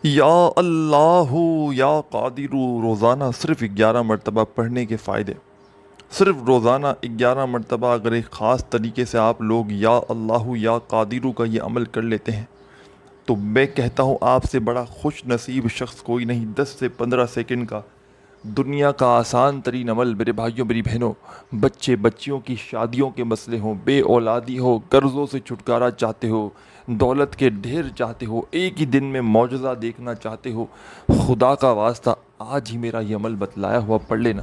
یا اللہ یا قادر روزانہ صرف 11 مرتبہ پڑھنے کے فائدے۔ صرف روزانہ 11 مرتبہ اگر ایک خاص طریقے سے آپ لوگ یا اللہ یا قادر کا یہ عمل کر لیتے ہیں تو میں کہتا ہوں آپ سے بڑا خوش نصیب شخص کوئی نہیں۔ 10 سے 15 سیکنڈ کا دنیا کا آسان ترین عمل میرے بھائیوں میری بہنوں، بچے بچیوں کی شادیوں کے مسئلے ہوں، بے اولادی ہو، قرضوں سے چھٹکارا چاہتے ہو، دولت کے ڈھیر چاہتے ہو، ایک ہی دن میں معجزہ دیکھنا چاہتے ہو، خدا کا واسطہ آج ہی میرا یہ عمل بتلایا ہوا پڑھ لینا،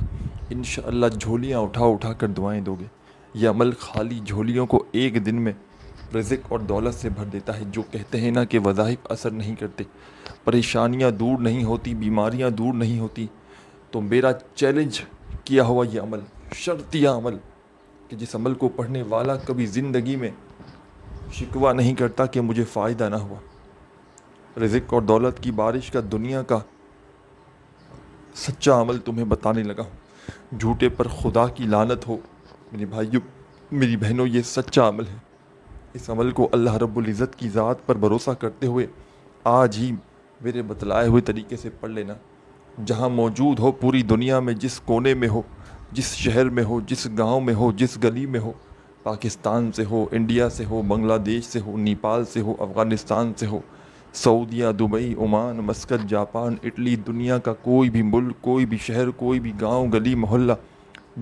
انشاءاللہ جھولیاں اٹھا اٹھا کر دعائیں دو گے۔ یہ عمل خالی جھولیوں کو ایک دن میں رزق اور دولت سے بھر دیتا ہے۔ جو کہتے ہیں نا کہ وظائف اثر نہیں کرتے، پریشانیاں دور نہیں ہوتی، بیماریاں دور نہیں ہوتی، تو میرا چیلنج کیا ہوا یہ عمل، شرطیہ عمل، کہ جس عمل کو پڑھنے والا کبھی زندگی میں شکوہ نہیں کرتا کہ مجھے فائدہ نہ ہوا۔ رزق اور دولت کی بارش کا دنیا کا سچا عمل تمہیں بتانے لگا ہوں۔ جھوٹے پر خدا کی لعنت ہو میری بھائیوں میری بہنوں، یہ سچا عمل ہے۔ اس عمل کو اللہ رب العزت کی ذات پر بھروسہ کرتے ہوئے آج ہی میرے بتلائے ہوئے طریقے سے پڑھ لینا۔ جہاں موجود ہو پوری دنیا میں، جس کونے میں ہو، جس شہر میں ہو، جس گاؤں میں ہو، جس گلی میں ہو، پاکستان سے ہو، انڈیا سے ہو، بنگلہ دیش سے ہو، نیپال سے ہو، افغانستان سے ہو، سعودیہ، Dubai, Oman, Muscat, Japan, Italy, دنیا کا کوئی بھی ملک، کوئی بھی شہر، کوئی بھی گاؤں گلی محلہ،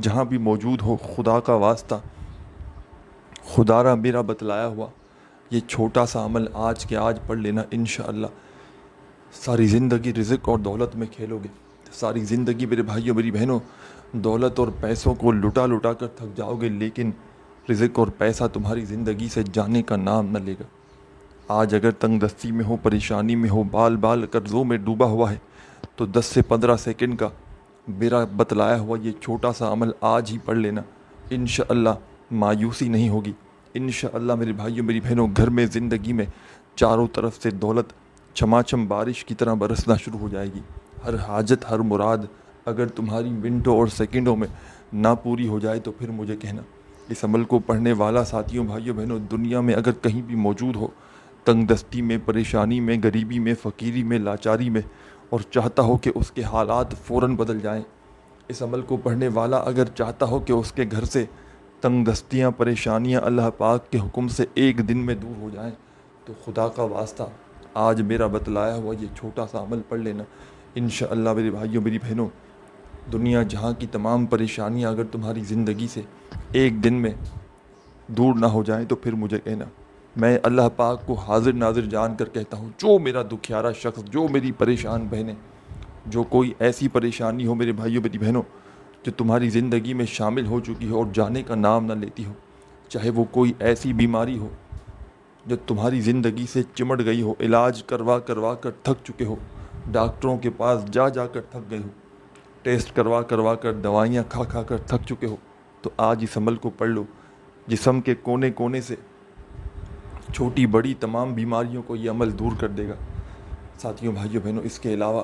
جہاں بھی موجود ہو، خدا کا واسطہ خدا را میرا بتلایا ہوا یہ چھوٹا سا عمل آج کے آج پڑھ لینا، انشاءاللہ ساری زندگی رزق اور دولت میں کھیلو گے۔ ساری زندگی میرے بھائیوں میری بہنوں دولت اور پیسوں کو لٹا لٹا کر تھک جاؤ گے، لیکن رزق اور پیسہ تمہاری زندگی سے جانے کا نام نہ لے گا۔ آج اگر تنگ دستی میں ہو، پریشانی میں ہو، بال بال قرضوں میں ڈوبا ہوا ہے، تو 10 سے 15 سیکنڈ کا میرا بتلایا ہوا یہ چھوٹا سا عمل آج ہی پڑھ لینا، انشاءاللہ مایوسی نہیں ہوگی۔ انشاءاللہ میرے بھائیوں میری بہنوں گھر میں، زندگی میں چاروں طرف سے دولت چھماچم بارش کی طرح برسنا شروع ہو جائے گی۔ ہر حاجت، ہر مراد اگر تمہاری منٹوں اور سیکنڈوں میں نہ پوری ہو جائے تو پھر مجھے کہنا۔ اس عمل کو پڑھنے والا ساتھیوں بھائیوں بہنوں دنیا میں اگر کہیں بھی موجود ہو، تنگ دستی میں، پریشانی میں، غریبی میں، فقیری میں، لاچاری میں، اور چاہتا ہو کہ اس کے حالات فوراً بدل جائیں، اس عمل کو پڑھنے والا اگر چاہتا ہو کہ اس کے گھر سے تنگ دستیاں، پریشانیاں اللہ پاک کے حکم سے ایک دن میں دور ہو جائیں، تو خدا کا واسطہ آج میرا بتلایا ہوا یہ چھوٹا سا عمل پڑھ لینا، انشاءاللہ میرے بھائیوں میری بہنوں دنیا جہاں کی تمام پریشانیاں اگر تمہاری زندگی سے ایک دن میں دور نہ ہو جائیں تو پھر مجھے کہنا۔ میں اللہ پاک کو حاضر ناظر جان کر کہتا ہوں، جو میرا دکھیارا شخص، جو میری پریشان بہنیں، جو کوئی ایسی پریشانی ہو میرے بھائیوں میری بہنوں جو تمہاری زندگی میں شامل ہو چکی ہو اور جانے کا نام نہ لیتی ہو، چاہے وہ کوئی ایسی بیماری ہو جو تمہاری زندگی سے چمٹ گئی ہو، علاج کروا کروا کر تھک چکے ہو، ڈاکٹروں کے پاس جا جا کر تھک گئے ہو، ٹیسٹ کروا کروا کر، دوائیاں کھا کھا کر تھک چکے ہو، تو آج اس عمل کو پڑھ لو۔ جسم کے کونے کونے سے چھوٹی بڑی تمام بیماریوں کو یہ عمل دور کر دے گا۔ ساتھیوں بھائیوں بہنوں اس کے علاوہ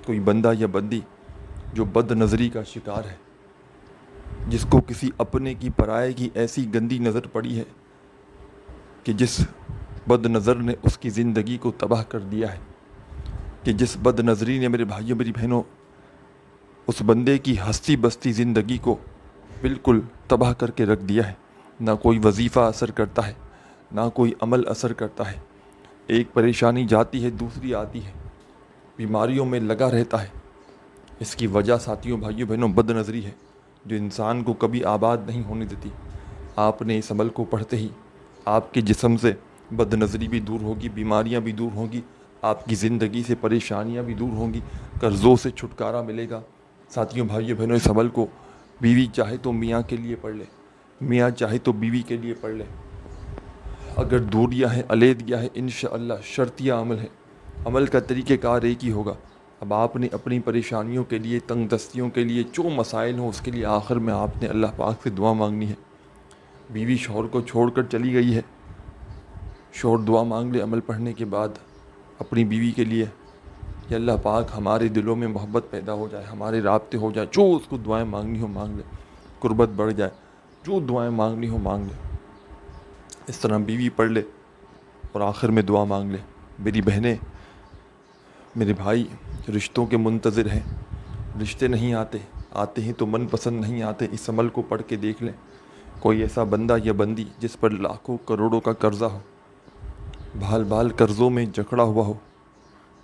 کوئی بندہ یا بندی جو بد نظری کا شکار ہے، جس کو کسی اپنے کی پرائے کی ایسی گندی نظر پڑی ہے کہ جس بد نظر نے اس کی زندگی کو تباہ کر دیا ہے، کہ جس بد نظری نے میرے بھائیوں میری بہنوں اس بندے کی ہستی بستی زندگی کو بالکل تباہ کر کے رکھ دیا ہے، نہ کوئی وظیفہ اثر کرتا ہے، نہ کوئی عمل اثر کرتا ہے، ایک پریشانی جاتی ہے دوسری آتی ہے، بیماریوں میں لگا رہتا ہے۔ اس کی وجہ ساتھیوں بھائیوں بہنوں بد نظری ہے، جو انسان کو کبھی آباد نہیں ہونے دیتی۔ آپ نے اس عمل کو پڑھتے ہی آپ کے جسم سے بد نظری بھی دور ہوگی، بیماریاں بھی دور ہوں گی، آپ کی زندگی سے پریشانیاں بھی دور ہوں گی، قرضوں سے چھٹکارا ملے گا۔ ساتھیوں بھائیوں بہنوں اس عمل کو بیوی چاہے تو میاں کے لیے پڑھ لے، میاں چاہے تو بیوی کے لیے پڑھ لے، اگر دوریاں ہیں، علیحدگیاں ہیں، انشاءاللہ شرطیہ عمل ہے۔ عمل کا طریقہ کار ایک ہی ہوگا۔ اب آپ نے اپنی پریشانیوں کے لیے، تنگ دستیوں کے لیے، جو مسائل ہوں اس کے لیے آخر میں آپ نے اللہ پاک سے دعا مانگنی ہے۔ بیوی شوہر کو چھوڑ کر چلی گئی ہے، شوہر دعا مانگ لے عمل پڑھنے کے بعد اپنی بیوی کے لیے کہ اللہ پاک ہمارے دلوں میں محبت پیدا ہو جائے، ہمارے رابطے ہو جائے، جو اس کو دعائیں مانگنی ہو مانگ لے، قربت بڑھ جائے، جو دعائیں مانگنی ہو مانگ لے۔ اس طرح بیوی پڑھ لے اور آخر میں دعا مانگ لے، میری بہنیں، میرے بھائی رشتوں کے منتظر ہیں، رشتے نہیں آتے، آتے ہیں تو من پسند نہیں آتے، اس عمل کو پڑھ کے دیکھ لیں۔ کوئی ایسا بندہ یا بندی جس پر لاکھوں کروڑوں کا قرضہ ہو، بھال بھال قرضوں میں جکڑا ہوا ہو،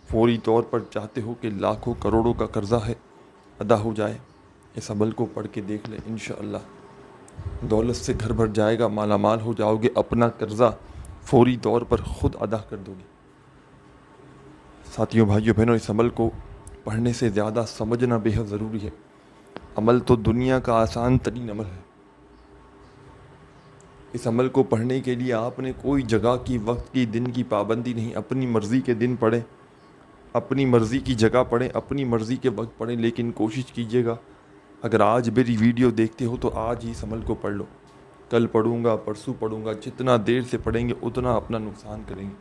فوری طور پر چاہتے ہو کہ لاکھوں کروڑوں کا قرضہ ہے ادا ہو جائے، اس عمل کو پڑھ کے دیکھ لیں، انشاءاللہ دولت سے گھر بھر جائے گا، مالا مال ہو جاؤ گے، اپنا قرضہ فوری طور پر خود ادا کر دو گے۔ ساتھیوں، بھائیوں، بہنوں، اس عمل کو پڑھنے سے زیادہ سمجھنا بے حد ضروری ہے۔ عمل تو دنیا کا آسان ترین عمل ہے۔ اس عمل کو پڑھنے کے لیے آپ نے کوئی جگہ کی، وقت کی، دن کی پابندی نہیں، اپنی مرضی کے دن پڑھیں، اپنی مرضی کی جگہ پڑھیں، اپنی مرضی کے وقت پڑھیں، لیکن کوشش کیجیے گا اگر آج میری ویڈیو دیکھتے ہو تو آج ہی اس عمل کو پڑھ لو۔ کل پڑھوں گا، پرسوں پڑھوں گا، جتنا دیر سے پڑھیں گے اتنا اپنا نقصان کریں گے۔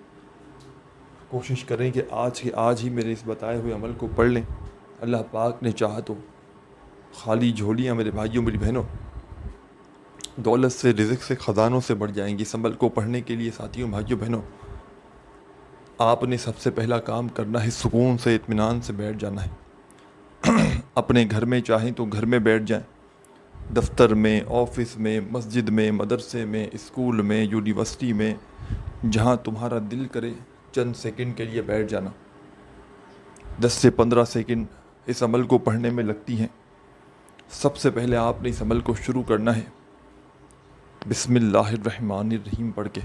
کوشش کریں کہ آج کے آج ہی میرے اس بتائے ہوئے عمل کو پڑھ لیں۔ اللہ پاک نے چاہا تو خالی جھولیاں میرے بھائیوں، میری بہنوں، دولت سے، رزق سے، خزانوں سے بڑھ جائیں گی۔ اس عمل کو پڑھنے کے لیے ساتھیوں، بھائیوں، بہنوں، آپ نے سب سے پہلا کام کرنا ہے، سکون سے، اطمینان سے بیٹھ جانا ہے۔ اپنے گھر میں چاہیں تو گھر میں بیٹھ جائیں، دفتر میں، آفس میں، مسجد میں، مدرسے میں، اسکول میں، یونیورسٹی میں، جہاں تمہارا دل کرے چند سیکنڈ کے لیے بیٹھ جانا۔ 10 سے 15 سیکنڈ اس عمل کو پڑھنے میں لگتی ہیں۔ سب سے پہلے آپ نے اس عمل کو شروع کرنا ہے بسم اللہ الرحمن الرحیم پڑھ کے۔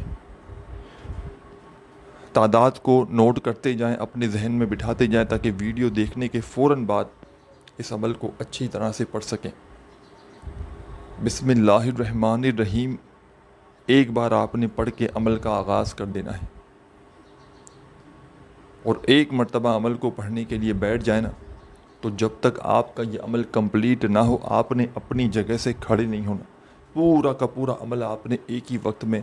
تعداد کو نوٹ کرتے جائیں، اپنے ذہن میں بٹھاتے جائیں تاکہ ویڈیو دیکھنے کے فوراً بعد اس عمل کو اچھی طرح سے پڑھ سکیں۔ بسم اللہ الرحمن الرحیم ایک بار آپ نے پڑھ کے عمل کا آغاز کر دینا ہے، اور ایک مرتبہ عمل کو پڑھنے کے لیے بیٹھ جائیں نا، تو جب تک آپ کا یہ عمل کمپلیٹ نہ ہو آپ نے اپنی جگہ سے کھڑے نہیں ہونا۔ پورا کا پورا عمل آپ نے ایک ہی وقت میں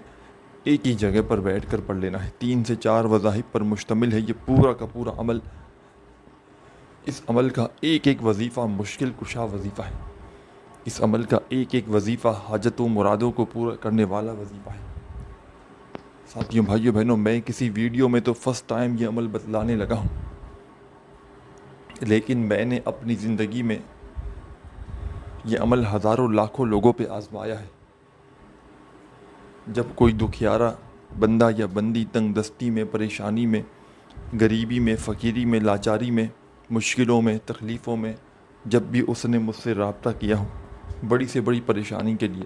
ایک ہی جگہ پر بیٹھ کر پڑھ لینا ہے۔ 3 سے 4 وظائف پر مشتمل ہے یہ پورا کا پورا عمل۔ اس عمل کا ایک ایک وظیفہ مشکل کشا وظیفہ ہے۔ اس عمل کا ایک ایک وظیفہ حاجت و مرادوں کو پورا کرنے والا وظیفہ ہے۔ ساتھیوں، بھائیوں، بہنوں، میں کسی ویڈیو میں تو فرسٹ ٹائم یہ عمل بتلانے لگا ہوں، لیکن میں نے اپنی زندگی میں یہ عمل ہزاروں لاکھوں لوگوں پہ آزمایا ہے۔ جب کوئی دکھیارا بندہ یا بندی تنگ دستی میں، پریشانی میں، غریبی میں، فقیری میں، لاچاری میں، مشکلوں میں، تکلیفوں میں، جب بھی اس نے مجھ سے رابطہ کیا ہو بڑی سے بڑی پریشانی کے لیے،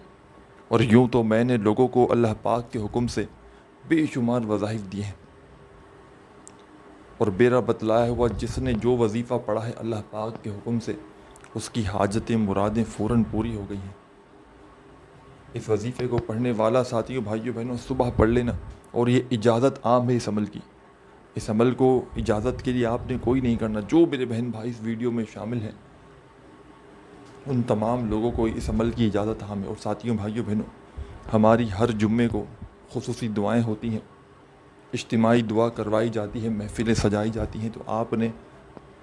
اور یوں تو میں نے لوگوں کو اللہ پاک کے حکم سے بے شمار وظائف دیے ہیں، اور میرا بتلایا ہوا جس نے جو وظیفہ پڑھا ہے اللہ پاک کے حکم سے اس کی حاجتیں، مرادیں فوراً پوری ہو گئی ہیں۔ اس وظیفے کو پڑھنے والا ساتھیوں، بھائیوں، بہنوں، صبح پڑھ لینا، اور یہ اجازت عام ہے اس عمل کی۔ اس عمل کو اجازت کے لیے آپ نے کوئی نہیں کرنا۔ جو میرے بہن بھائی اس ویڈیو میں شامل ہیں ان تمام لوگوں کو اس عمل کی اجازت عام ہے۔ اور ساتھیوں، بھائیوں، بہنوں، ہماری ہر جمعے کو خصوصی دعائیں ہوتی ہیں، اجتماعی دعا کروائی جاتی ہے، محفلیں سجائی جاتی ہیں، تو آپ نے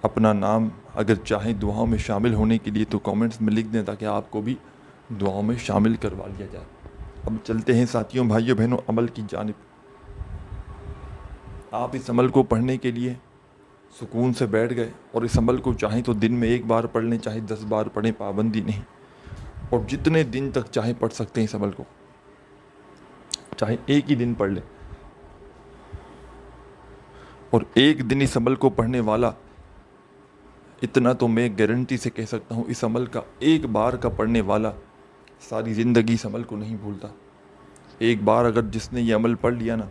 اپنا نام اگر چاہیں دعاؤں میں شامل ہونے کے لیے تو کامنٹس میں لکھ دیں تاکہ آپ کو بھی دعاؤں میں شامل کروا لیا جائے۔ اب چلتے ہیں ساتھیوں، بھائیوں، بہنوں، عمل کی جانب۔ آپ اس عمل کو پڑھنے کے لیے سکون سے بیٹھ گئے، اور اس عمل کو چاہیں تو دن میں 1 بار پڑھ لیں، چاہے 10 بار پڑھیں، پابندی نہیں، اور جتنے دن تک چاہیں پڑھ سکتے ہیں اس عمل کو، چاہے ایک ہی دن پڑھ لیں۔ اور ایک دن اس عمل کو پڑھنے والا، اتنا تو میں گارنٹی سے کہہ سکتا ہوں، اس عمل کا ایک بار کا پڑھنے والا ساری زندگی اس عمل کو نہیں بھولتا۔ ایک بار اگر جس نے یہ عمل پڑھ لیا نا،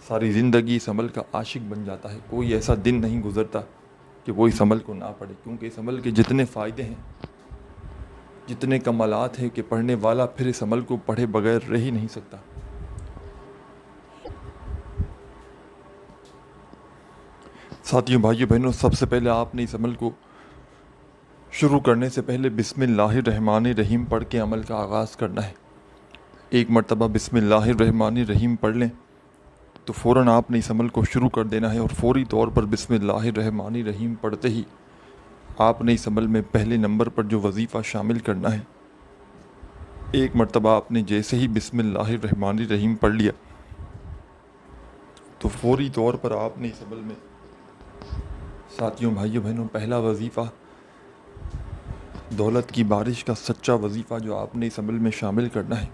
ساری زندگی اس عمل کا عاشق بن جاتا ہے۔ کوئی ایسا دن نہیں گزرتا کہ وہ اس عمل کو نہ پڑھے، کیونکہ اس عمل کے جتنے فائدے ہیں، جتنے کمالات ہیں کہ پڑھنے والا پھر اس عمل کو پڑھے بغیر رہ ہی نہیں سکتا۔ ساتھیوں، بھائیوں، بہنوں، سب سے پہلے آپ نے اس عمل کو شروع کرنے سے پہلے بسم اللہ الرحمن الرحیم پڑھ کے عمل کا آغاز کرنا ہے۔ ایک مرتبہ بسم اللہ الرحمن الرحیم پڑھ لیں تو فوراً آپ نے اس عمل کو شروع کر دینا ہے، اور فوری طور پر بسم اللہ الرحمن الرحیم پڑھتے ہی آپ نے اس عمل میں پہلے نمبر پر جو وظیفہ شامل کرنا ہے، ایک مرتبہ آپ نے جیسے ہی بسم اللہ الرحمن الرحیم پڑھ لیا تو فوری طور پر آپ نے اس عمل میں ساتھیوں بھائیوں بہنوں پہلا وظیفہ دولت کی بارش کا سچا وظیفہ جو آپ نے اس عمل میں شامل کرنا ہے،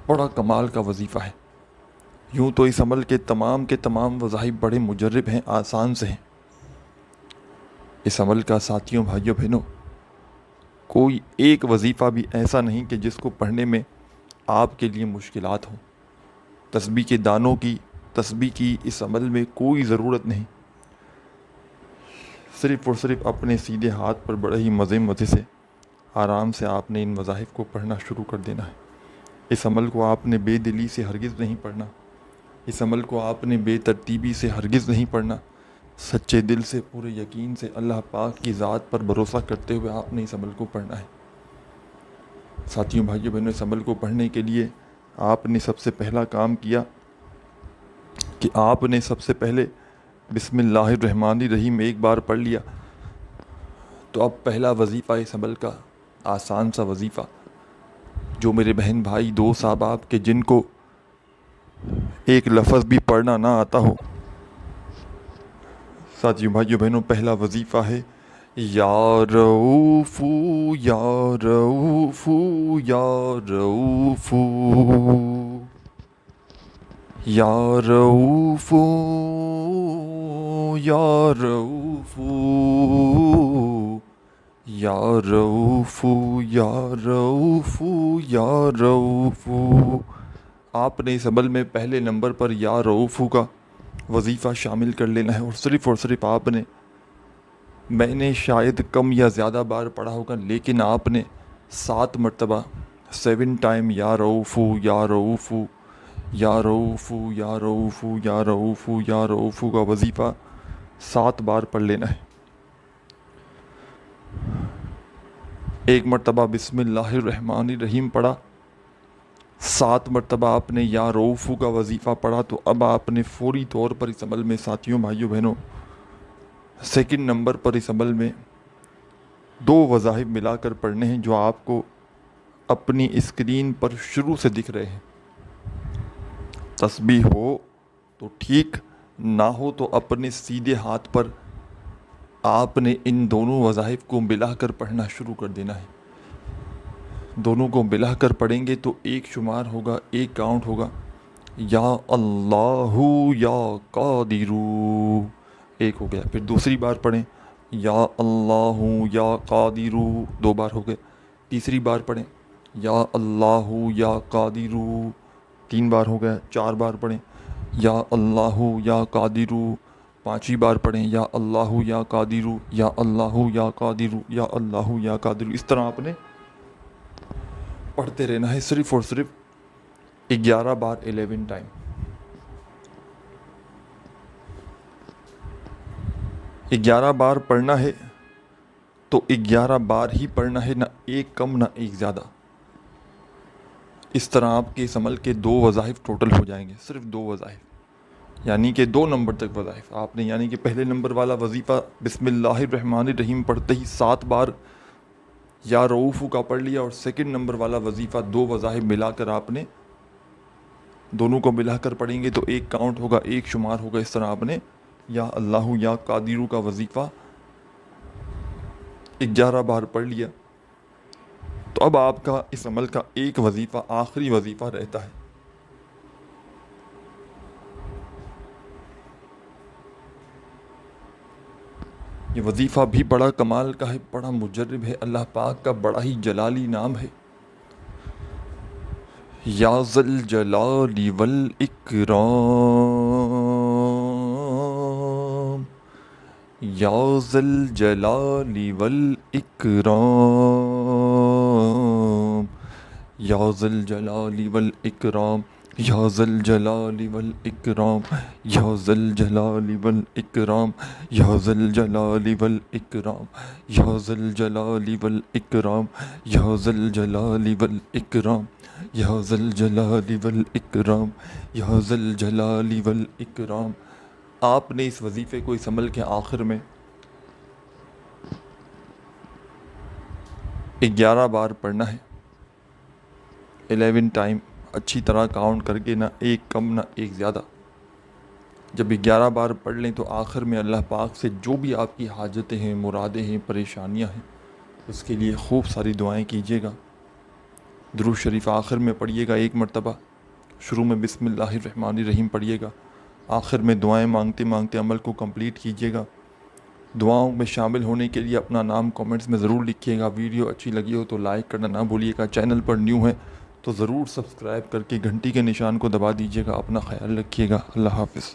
بڑا کمال کا وظیفہ ہے۔ یوں تو اس عمل کے تمام وظائف بڑے مجرب ہیں، آسان سے ہیں۔ اس عمل کا ساتھیوں بھائیوں بہنوں کوئی ایک وظیفہ بھی ایسا نہیں کہ جس کو پڑھنے میں آپ کے لیے مشکلات ہوں۔ تسبیح کے دانوں کی تسبیح کی اس عمل میں کوئی ضرورت نہیں، صرف اور صرف اپنے سیدھے ہاتھ پر بڑے ہی مزے سے آرام سے آپ نے ان وظائف کو پڑھنا شروع کر دینا ہے۔ اس عمل کو آپ نے بے دلی سے ہرگز نہیں پڑھنا، اس عمل کو آپ نے بے ترتیبی سے ہرگز نہیں پڑھنا، سچے دل سے پورے یقین سے اللہ پاک کی ذات پر بھروسہ کرتے ہوئے آپ نے اس عمل کو پڑھنا ہے۔ ساتھیوں بھائیوں بہنوں اس عمل کو پڑھنے کے لیے آپ نے سب سے پہلا کام کیا کہ آپ نے سب سے پہلے بسم اللہ الرحمن الرحیم ایک بار پڑھ لیا تو اب پہلا وظیفہ اس عمل کا آسان سا وظیفہ جو میرے بہن بھائی دوست احباب کے جن کو ایک لفظ بھی پڑھنا نہ آتا ہو، ساتھیوں بھائیوں بہنوں پہلا وظیفہ ہے یا رؤوفو یا رؤوفو یا رؤوفو یا رؤوفو یا رؤوفو یا رؤوفو یا رؤوفو یا رؤوفو۔ آپ نے اس عمل میں پہلے نمبر پر یا رؤوفو کا وظیفہ شامل کر لینا ہے، اور صرف آپ نے، میں نے شاید کم یا زیادہ بار پڑھا ہوگا لیکن آپ نے 7 مرتبہ 7 ٹائم یا رؤوفو یا رؤوفو یا رؤوفو یا رؤوفو یا رؤوفو یا رؤوفو کا وظیفہ 7 بار پڑھ لینا ہے۔ ایک مرتبہ بسم اللہ الرحمن الرحیم پڑھا، 7 مرتبہ آپ نے یا رؤوفو کا وظیفہ پڑھا، تو اب آپ نے فوری طور پر اس عمل میں ساتھیوں بھائیوں بہنوں سیکنڈ نمبر پر اس عمل میں 2 وظائف ملا کر پڑھنے ہیں جو آپ کو اپنی اسکرین پر شروع سے دکھ رہے ہیں۔ تسبیح ہو تو ٹھیک، نہ ہو تو اپنے سیدھے ہاتھ پر آپ نے ان دونوں وظائف کو ملا کر پڑھنا شروع کر دینا ہے۔ دونوں کو ملا کر پڑھیں گے تو ایک شمار ہوگا، ایک کاؤنٹ ہوگا، یا اللہ یا قادرو، ایک ہو گیا۔ پھر دوسری بار پڑھیں یا اللہ یا قادرو، 2 بار ہو گئے۔ تیسری بار پڑھیں یا اللہ یا قادرو، 3 بار ہو گیا۔ 4 بار پڑھیں یا اللہ یا قادرو، 5ویں بار پڑھیں یا اللہ یا قادرو یا اللہ یا قادرو یا اللہ یا قادرو۔ اس طرح آپ نے پڑھتے رہنا ہے صرف اور صرف 11 بار 11 ٹائم۔ گیارہ بار پڑھنا ہے تو 11 بار ہی پڑھنا ہے، نہ ایک کم نہ ایک زیادہ۔ اس طرح آپ کے اس عمل کے 2 وظائف ٹوٹل ہو جائیں گے، صرف 2 وظائف، یعنی کہ 2 نمبر تک وظائف آپ نے، یعنی کہ پہلے نمبر والا وظیفہ بسم اللہ الرحمن الرحیم پڑھتے ہی 7 بار یا رؤوفو کا پڑھ لیا، اور سیکنڈ نمبر والا وظیفہ 2 وظائف ملا کر آپ نے دونوں کو ملا کر پڑھیں گے تو ایک کاؤنٹ ہوگا، ایک شمار ہوگا۔ اس طرح آپ نے یا اللہ یا قادرو کا وظیفہ 11 بار پڑھ لیا، تو اب آپ کا اس عمل کا ایک وظیفہ، آخری وظیفہ رہتا ہے۔ یہ وظیفہ بھی بڑا کمال کا ہے، بڑا مجرب ہے، اللہ پاک کا بڑا ہی جلالی نام ہے، یا ذل جلال والاکرام، یا ذل جلال والاکرام، یا ذل جلال والاکرام، یا ذل جلال والاکرام، یا ذل جلال والاکرام، یا ذل جلال والاکرام، یا ذل جلال والاکرام، یا ذل جلال والاکرام، یا ذل جلال والاکرام، یا ذل جلال والاکرام۔ آپ نے اس وظیفے کو اس عمل کے آخر میں 11 بار پڑھنا ہے، 11 ٹائم، اچھی طرح کاؤنٹ کر کے، نہ ایک کم نہ ایک زیادہ۔ جب 11 بار پڑھ لیں تو آخر میں اللہ پاک سے جو بھی آپ کی حاجتیں ہیں، مرادیں ہیں، پریشانیاں ہیں، اس کے لیے خوب ساری دعائیں کیجیے گا۔ درود شریف آخر میں پڑھیے گا 1 مرتبہ، شروع میں بسم اللہ الرحمن الرحیم پڑھیے گا، آخر میں دعائیں مانگتے مانگتے عمل کو کمپلیٹ کیجیے گا۔ دعاؤں میں شامل ہونے کے لیے اپنا نام کومنٹس میں ضرور لکھیے گا۔ ویڈیو اچھی لگی ہو تو لائک کرنا نہ بھولیے گا۔ چینل پر نیو ہے تو ضرور سبسکرائب کر کے گھنٹی کے نشان کو دبا دیجیے گا۔ اپنا خیال رکھیے گا۔ اللہ حافظ۔